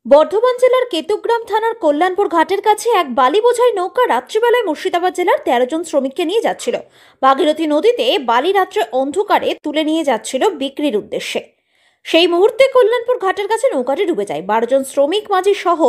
বর্ধমান জেলার কেতুগ্রাম থানার কল্যাণপুর ঘাটের কাছে এক বালি বোঝাই নৌকা রাত্রিবেলায় মুর্শিদাবাদ জেলার ১৩ জন শ্রমিককে নিয়ে যাচ্ছিল। ভাগীরথী নদীতে বালি রাত্রে অন্ধকারে তুলে নিয়ে যাচ্ছিল বিক্রির উদ্দেশ্যে। সেই মুহূর্তে কল্যাণপুর ঘাটের কাছে নৌকাটি ডুবে যায়। ১২ জন শ্রমিক মাঝি সহ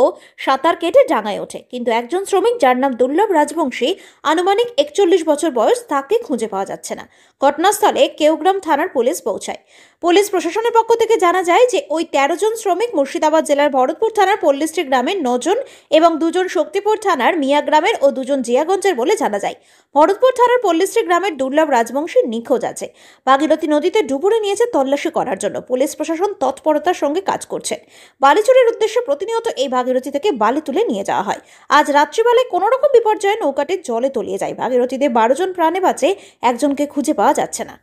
সাঁতার কেটে ডাঙায় ওঠে, কিন্তু একজন শ্রমিক, যার নাম দুর্লভ রাজবংশী, আনুমানিক ৪১ বছর বয়স, তাকে খুঁজে পাওয়া যাচ্ছে না। ঘটনাস্থলে কেওগ্রাম থানার পুলিশ পৌঁছায়। পুলিশ প্রশাসনের পক্ষ থেকে জানা যায় যে ওই ১৩ জন শ্রমিক মুর্শিদাবাদ জেলার ভরতপুর থানার পল্লিশ্রী গ্রামের ৯ জন এবং ২ জন শক্তিপুর থানার মিয়া গ্রামের ও ২ জন জিয়াগঞ্জের বলে জানা যায়। ভরতপুর থানার পল্লিশ্রী গ্রামের দুর্লভ রাজবংশী নিখোঁজ আছে। ভাগীরথী নদীতে ডুবুরে নিয়েছে তল্লাশি করার জন্য পুলিশ প্রশাসন তৎপরতার সঙ্গে কাজ করছেন। বালি চুরির উদ্দেশ্যে প্রতিনিয়ত এই ভাগীরথী থেকে বালি তুলে নিয়ে যাওয়া হয়। আজ রাত্রিবেলায় কোনো রকম বিপর্যয়ে নৌকাটি জলে তলিয়ে যায়। ভাগীরথীতে ১২ জন প্রাণে বাঁচে, একজনকে খুঁজে পাওয়া যাচ্ছে না।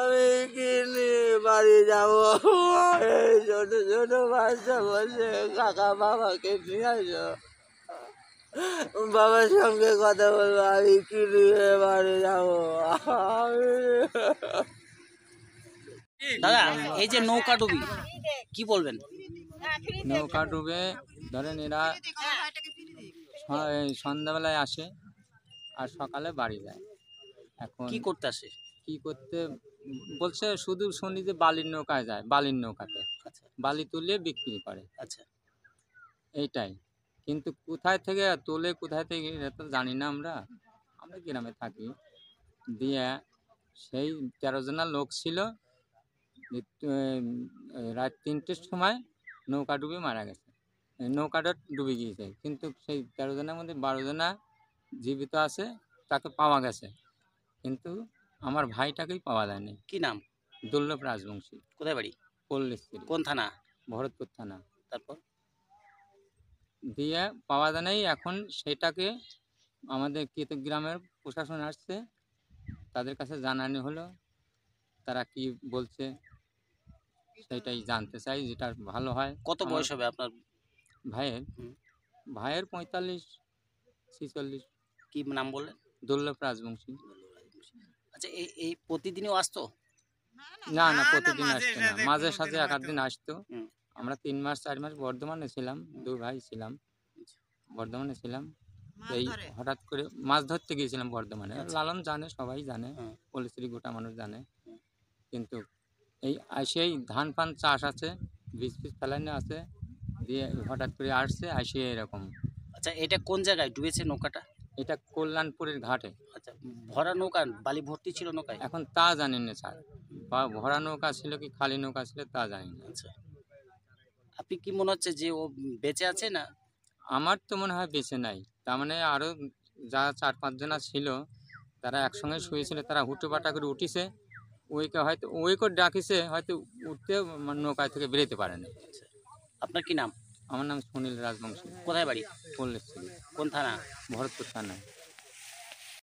আমি কি নিয়ে বাড়ি যাবো? এই ছোট ছোট বাচ্চা বসে কাকা বাবাকে নিয়ে আসো, বাবার সঙ্গে কথা বলবো। আমি কি নিয়ে বাড়ি যাবো? দাদা, এই যে নৌকা ডুবি, কি বলবেন? নৌকা ডুবে ধরেন এরা সন্ধ্যাবেলায় আসে আর সকালে বাড়ি যায়। এখন কি করতে আসে? কি করতে বলছে, শুধু শুনি যে বালির নৌকায় যায়, বালির নৌকাতে আচ্ছা বালি তুলে বিক্রি করে, আচ্ছা। এইটাই। কিন্তু কোথায় থেকে তোলে, কোথায় থেকে এটা তো জানি না। আমরা আমরা গ্রামে থাকি। দিয়ে সেই ১৩ জনের লোক ছিল। রাত ৩টের সময় নৌকা ডুবে মারা গেছে। নৌকাটা ডুবে গিয়েছে, কিন্তু সেই ১৩ জনের মধ্যে ১২ জনা জীবিত আছে, তাকে পাওয়া গেছে। কিন্তু আমার ভাইটাকেই পাওয়া যায়নি। কি নাম? দুর্লভ রাজবংশী। কোথায় বাড়ি? পল্লিশ্রী, কোন থানা? ভরতপুর থানা। তারপর দিয়ে পাওয়া যায় নাই। এখন সেটাকে আমাদের কেতুগ্রামের প্রশাসন আসছে, তাদের কাছে জানানো হলো। তারা কি বলছে সেটাই জানতে চাই, যেটা ভালো হয়। কত বয়স হবে আপনার ভাইয়ের হুম। ভাইয়ের ৪৫-৪৬। কি নাম বললেন? দুর্লভ রাজবংশী। আচ্ছা, এই প্রতিদিনও আসতো? না না, প্রতিদিন আসতো না, মাঝে সাঝে ১-৮ দিন আসতো। হুম। আমরা ৩ মাস ৪ মাস বর্ধমানে ছিলাম, ২ ভাই ছিলাম, বর্ধমানে ছিলাম। এই হঠাৎ করে মাছ ধরতে গিয়েছিলাম বর্ধমানে। লালন জানে, সবাই জানে, হুম। পল্লিশ্রী গোটা মানুষ জানে। কিন্তু এই সেই ধান ফান চাষ আছে, বীজ ফিজ ফেলানো আছে, দিয়ে হঠাৎ করে আসছে, আসে এরকম। আচ্ছা, এটা কোন জায়গায় ডুবেছে নৌকাটা? এটা কল্যাণপুরের ঘাটে। আচ্ছা, ভরা নৌকা, বালি ভর্তি ছিল নৌকায়? এখন তা জানি না স্যার, বা ভরা নৌকা ছিল কি খালি নৌকা ছিল তা জানি না। আচ্ছা, আপনি কি মনে হচ্ছে যে ও বেঁচে আছে না? আমার তো মনে হয় বেঁচে নাই। তার মানে আরও যা ৪-৫ জনা ছিল, তারা একসঙ্গে শুয়েছিল, তারা হুটোপাটা করে উঠিছে। ওইকে হয়তো ওইকে ডাকিছে, হয়তো উঠতে নৌকায় থেকে বেরোতে পারেনি। আচ্ছা, আপনার কি নাম? আমার নাম সুনীল রাজবংশী। কোথায় বাড়ি? পল্লিশ্রী, কোন থানা? ভরতপুর থানায়।